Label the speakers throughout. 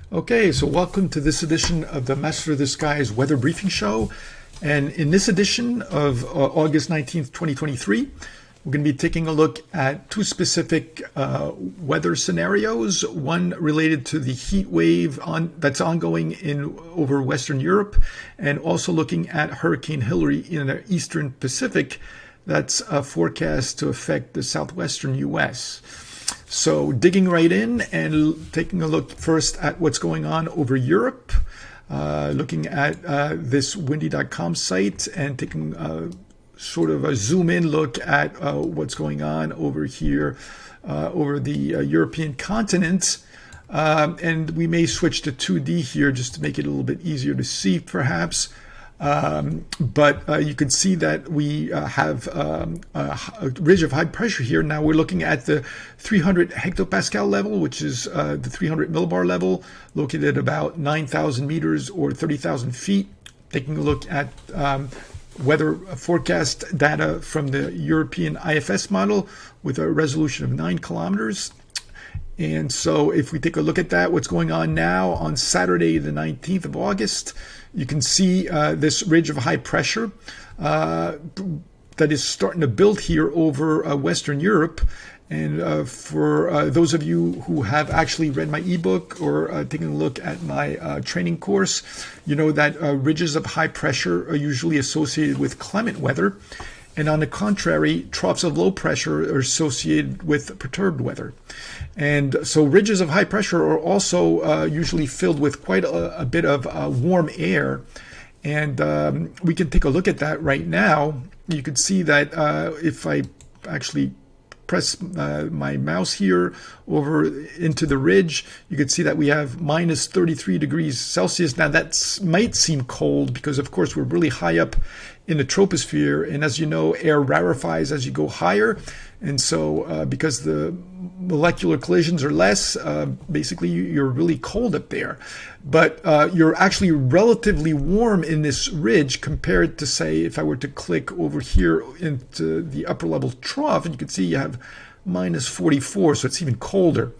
Speaker 1: Okay, so welcome to this edition of the Master of the Skies Weather Briefing Show. And in this edition of August 19th, 2023, we're going to be taking a look at two specific weather scenarios, one related to the heat wave that's ongoing over Western Europe, and also looking at Hurricane Hilary in the Eastern Pacific that's forecast to affect the southwestern U.S. So digging right in and taking a look first at what's going on over Europe, looking at this windy.com site and taking sort of a zoom in look at what's going on over here over the European continent. And we may switch to 2D here just to make it a little bit easier to see perhaps. But you can see that we have a ridge of high pressure here. Now we're looking at the 300 hectopascal level, which is the 300 millibar level, located at about 9,000 meters or 30,000 feet. Taking a look at weather forecast data from the European IFS model with a resolution of 9 kilometers. And so if we take a look at that, what's going on now on Saturday, the 19th of August, you can see this ridge of high pressure that is starting to build here over Western Europe. And for those of you who have actually read my ebook or taken a look at my training course, you know that ridges of high pressure are usually associated with clement weather. And on the contrary, troughs of low pressure are associated with perturbed weather. And so ridges of high pressure are also usually filled with quite a bit of warm air. And we can take a look at that right now. You can see that if I actually press my mouse here over into the ridge, you can see that we have minus 33 degrees Celsius. Now that might seem cold because of course we're really high up in the troposphere, and as you know, air rarefies as you go higher, and so because the molecular collisions are less, basically you're really cold up there. But you're actually relatively warm in this ridge compared to, say, if I were to click over here into the upper level trough, and you can see you have minus 44, so it's even colder.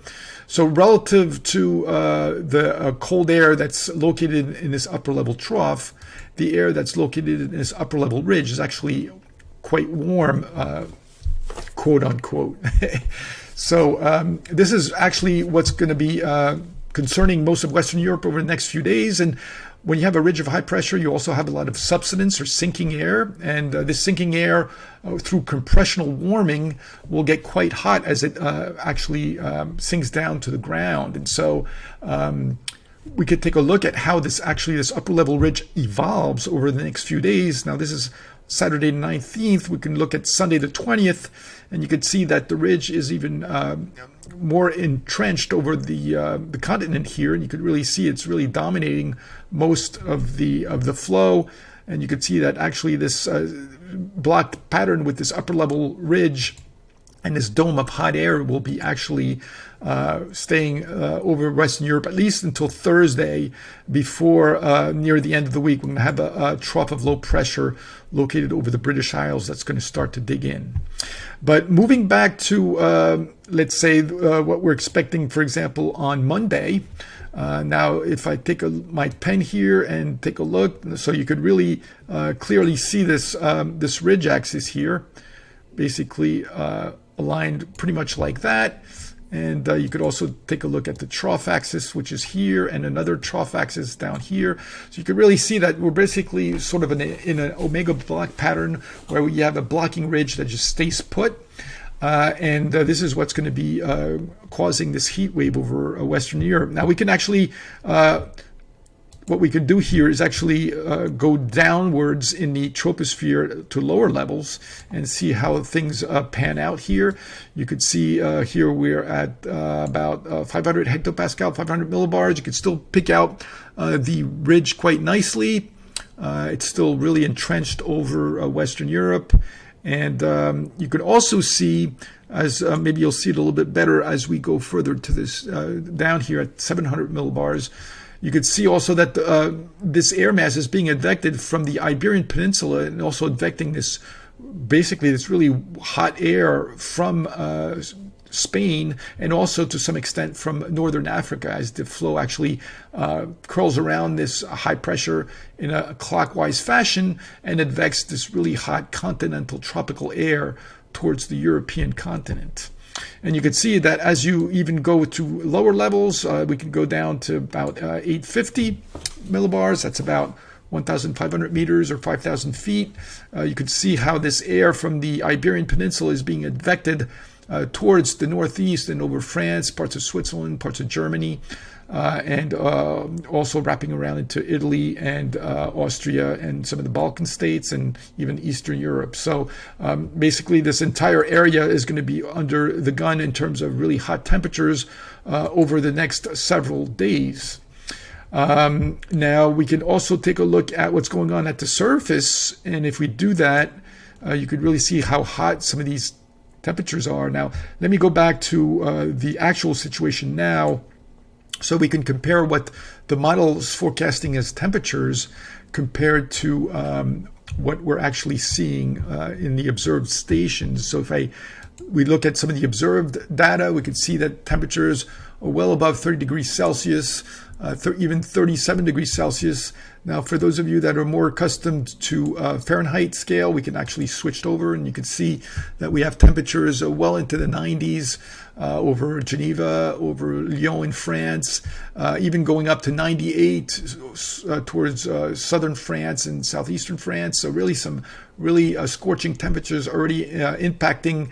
Speaker 1: So relative to the cold air that's located in this upper level trough, the air that's located in this upper level ridge is actually quite warm, quote unquote. So this is actually what's going to be concerning most of Western Europe over the next few days. And when you have a ridge of high pressure, you also have a lot of subsidence or sinking air. And this sinking air through compressional warming will get quite hot as it actually sinks down to the ground. And so we could take a look at how this upper level ridge evolves over the next few days. Now this is Saturday the 19th. We can look at Sunday the 20th, and you can see that the ridge is even more entrenched over the continent here, and you could really see it's really dominating most of the flow. And you can see that actually this blocked pattern with this upper level ridge and this dome of hot air will be actually staying over Western Europe at least until Thursday, before near the end of the week we're going to have a trough of low pressure located over the British Isles that's going to start to dig in. But moving back to let's say what we're expecting, for example, on Monday. Now, if I take my pen here and take a look, so you could really clearly see this this ridge axis here, basically aligned pretty much like that. And you could also take a look at the trough axis, which is here, and another trough axis down here. So you can really see that we're basically sort of in an omega block pattern where we have a blocking ridge that just stays put. And this is what's going to be causing this heat wave over Western Europe. Now we can actually what we could do here is actually go downwards in the troposphere to lower levels and see how things pan out here. You could see here we're at about 500 hectopascal, 500 millibars. You can still pick out the ridge quite nicely. It's still really entrenched over Western Europe. And you could also see, as maybe you'll see it a little bit better as we go further to this down here at 700 millibars, you could see also that this air mass is being advected from the Iberian Peninsula and also advecting this, basically this really hot air from Spain, and also to some extent from northern Africa, as the flow actually curls around this high pressure in a clockwise fashion and advects this really hot continental tropical air towards the European continent. And you can see that as you even go to lower levels, we can go down to about 850 millibars. That's about 1,500 meters or 5,000 feet. You can see how this air from the Iberian Peninsula is being advected towards the northeast and over France, parts of Switzerland, parts of Germany, and also wrapping around into Italy and Austria and some of the Balkan states and even Eastern Europe. So basically this entire area is going to be under the gun in terms of really hot temperatures over the next several days. Now we can also take a look at what's going on at the surface, and if we do that, you could really see how hot some of these temperatures are. Now let me go back to the actual situation now, so we can compare what the model is forecasting as temperatures compared to what we're actually seeing in the observed stations. So if we look at some of the observed data, we can see that temperatures are well above 30 degrees Celsius, even 37 degrees Celsius. Now, for those of you that are more accustomed to Fahrenheit scale, we can actually switch over, and you can see that we have temperatures well into the 90s over Geneva, over Lyon in France, even going up to 98 towards southern France and southeastern France. So really some scorching temperatures already impacting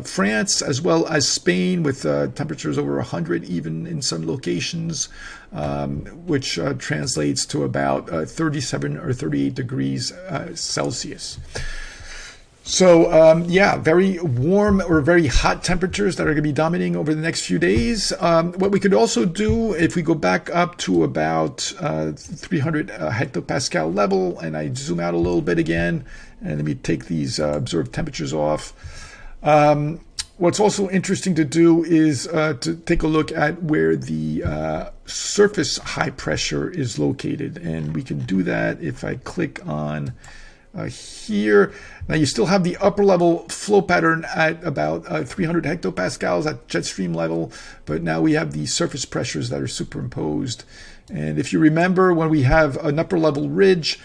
Speaker 1: France as well as Spain, with temperatures over 100 even in some locations, which translates to about 37 or 38 degrees Celsius. So yeah, very warm or very hot temperatures that are going to be dominating over the next few days. What we could also do, if we go back up to about 300 hectopascal level, and I zoom out a little bit again, and let me take these observed temperatures off. What's also interesting to do is to take a look at where the surface high pressure is located. And we can do that if I click on here. Now you still have the upper level flow pattern at about 300 hectopascals at jet stream level, but now we have the surface pressures that are superimposed. And if you remember, when we have an upper level ridge,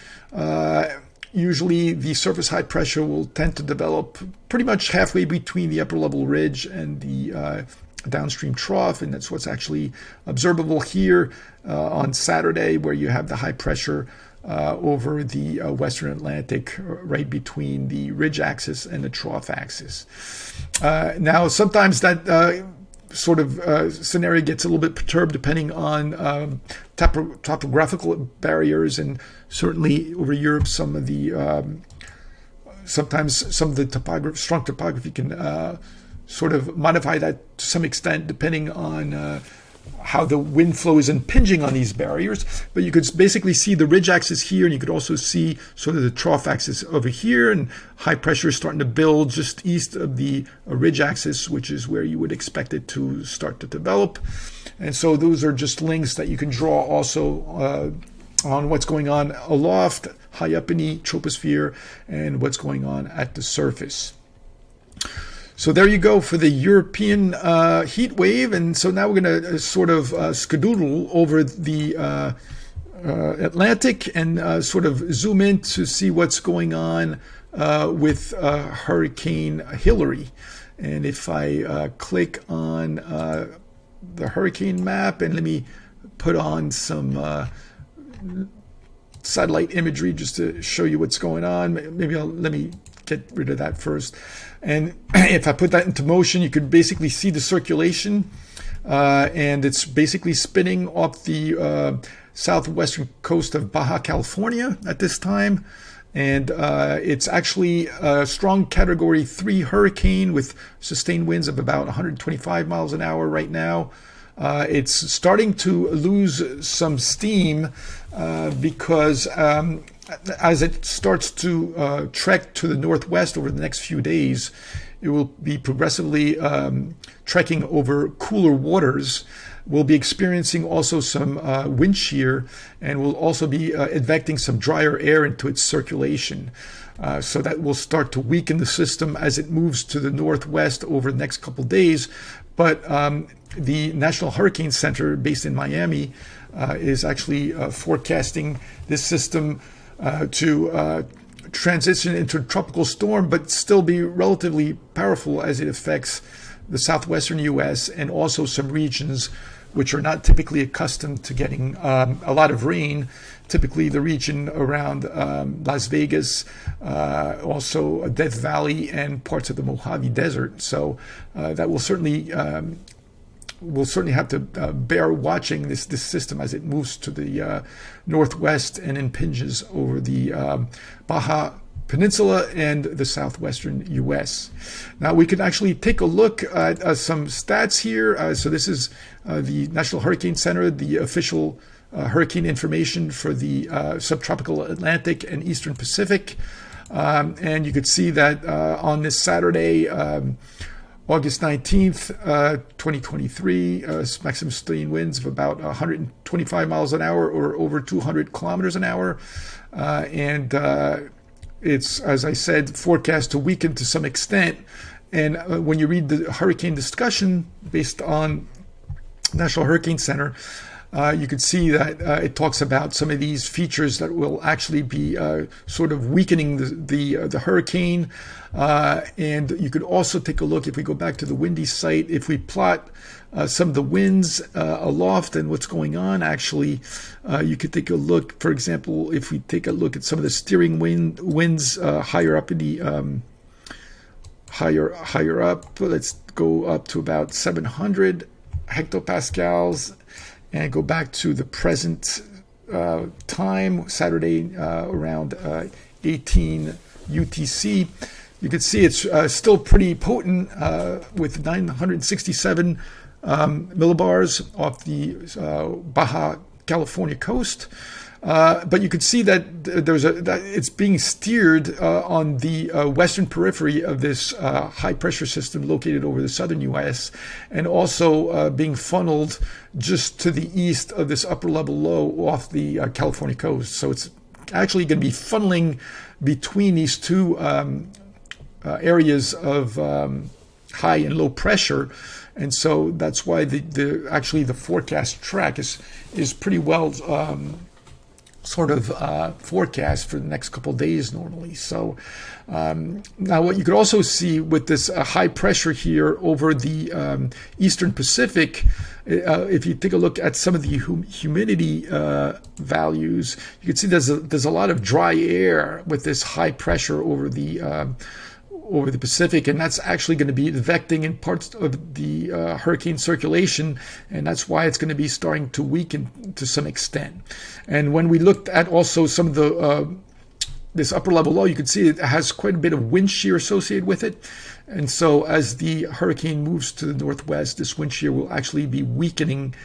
Speaker 1: usually the surface high pressure will tend to develop pretty much halfway between the upper level ridge and the downstream trough, and that's what's actually observable here on Saturday, where you have the high pressure over the Western Atlantic, right between the ridge axis and the trough axis. Now, sometimes that sort of scenario gets a little bit perturbed depending on topographical barriers, and certainly over Europe, sometimes some of the strong topography can sort of modify that to some extent, depending on how the wind flow is impinging on these barriers. But you could basically see the ridge axis here, and you could also see sort of the trough axis over here, and high pressure is starting to build just east of the ridge axis, which is where you would expect it to start to develop. And so those are just links that you can draw also on what's going on aloft, high up in the troposphere, and what's going on at the surface. So there you go for the European heat wave. And so now we're going to sort of skedoodle over the Atlantic and sort of zoom in to see what's going on with Hurricane Hilary. And if I click on the hurricane map, and let me put on some satellite imagery just to show you what's going on. Maybe let me get rid of that first. And if I put that into motion, you could basically see the circulation, and it's basically spinning off the southwestern coast of Baja California at this time. And it's actually a strong Category 3 hurricane with sustained winds of about 125 miles an hour right now. It's starting to lose some steam because as it starts to trek to the northwest over the next few days, it will be progressively trekking over cooler waters. We'll be experiencing also some wind shear, and we'll also be advecting some drier air into its circulation. So that will start to weaken the system as it moves to the northwest over the next couple of days. But the National Hurricane Center based in Miami is actually forecasting this system to transition into a tropical storm, but still be relatively powerful as it affects the southwestern U.S. and also some regions which are not typically accustomed to getting a lot of rain. Typically the region around Las Vegas, also Death Valley and parts of the Mojave Desert. So that will certainly we'll certainly have to bear watching this system as it moves to the northwest and impinges over the Baja Peninsula and the southwestern U.S. Now we can actually take a look at some stats here. So this is the National Hurricane Center, the official hurricane information for the subtropical Atlantic and Eastern Pacific. And you could see that on this Saturday, August 19th, 2023, maximum sustained winds of about 125 miles an hour or over 200 kilometers an hour. And it's, as I said, forecast to weaken to some extent. And when you read the hurricane discussion based on National Hurricane Center, you could see that it talks about some of these features that will actually be sort of weakening the hurricane. And you could also take a look, if we go back to the windy site, if we plot some of the winds aloft and what's going on, actually, you could take a look, for example, if we take a look at some of the steering winds higher up in the higher up, let's go up to about 700 hectopascals and go back to the present time, Saturday around 18 UTC. You can see it's still pretty potent with 967 millibars off the Baja California coast. But you could see that it's being steered on the western periphery of this high pressure system located over the southern U.S. and also being funneled just to the east of this upper level low off the California coast. So it's actually going to be funneling between these two areas of high and low pressure. And so that's why the forecast track is pretty well forecast for the next couple of days normally. So now what you could also see with this high pressure here over the Eastern Pacific, if you take a look at some of the humidity values, you can see there's a lot of dry air with this high pressure over the Pacific, and that's actually going to be advecting in parts of the hurricane circulation, and that's why it's going to be starting to weaken to some extent. And when we looked at also some of the this upper level low, you can see it has quite a bit of wind shear associated with it. And so as the hurricane moves to the northwest, this wind shear will actually be weakening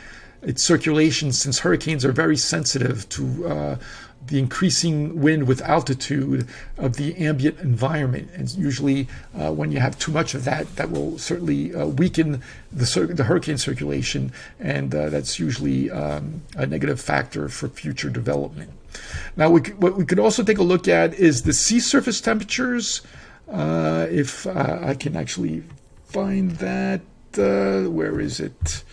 Speaker 1: its circulation, since hurricanes are very sensitive to the increasing wind with altitude of the ambient environment. And usually when you have too much of that, that will certainly weaken the hurricane circulation, and that's usually a negative factor for future development. Now, what we could also take a look at is the sea surface temperatures. If I can actually find that, where is it?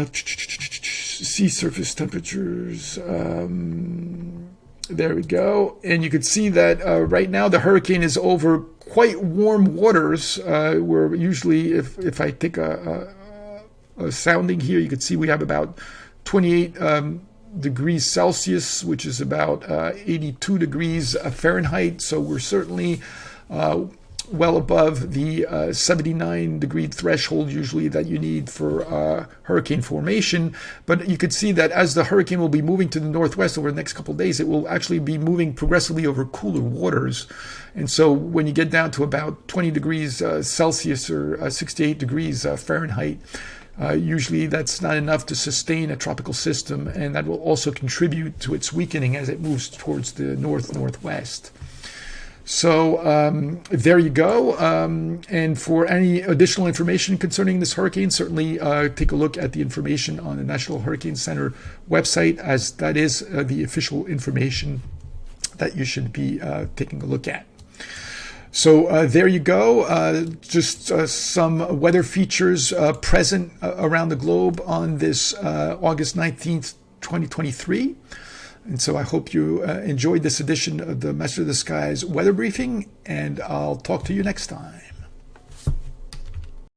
Speaker 1: Sea surface temperatures. There we go. And you could see that right now the hurricane is over quite warm waters, where usually if I take a sounding here, you can see we have about 28 degrees Celsius, which is about 82 degrees Fahrenheit. So we're certainly well above the 79 degree threshold usually that you need for hurricane formation. But you could see that as the hurricane will be moving to the northwest over the next couple of days, it will actually be moving progressively over cooler waters. And so when you get down to about 20 degrees Celsius or 68 degrees Fahrenheit, usually that's not enough to sustain a tropical system, and that will also contribute to its weakening as it moves towards the north-northwest. So there you go. And for any additional information concerning this hurricane, certainly take a look at the information on the National Hurricane Center website, as that is the official information that you should be taking a look at. So there you go. Just some weather features present around the globe on this August 19th, 2023. And so I hope you enjoyed this edition of the Master of the Skies weather briefing, and I'll talk to you next time.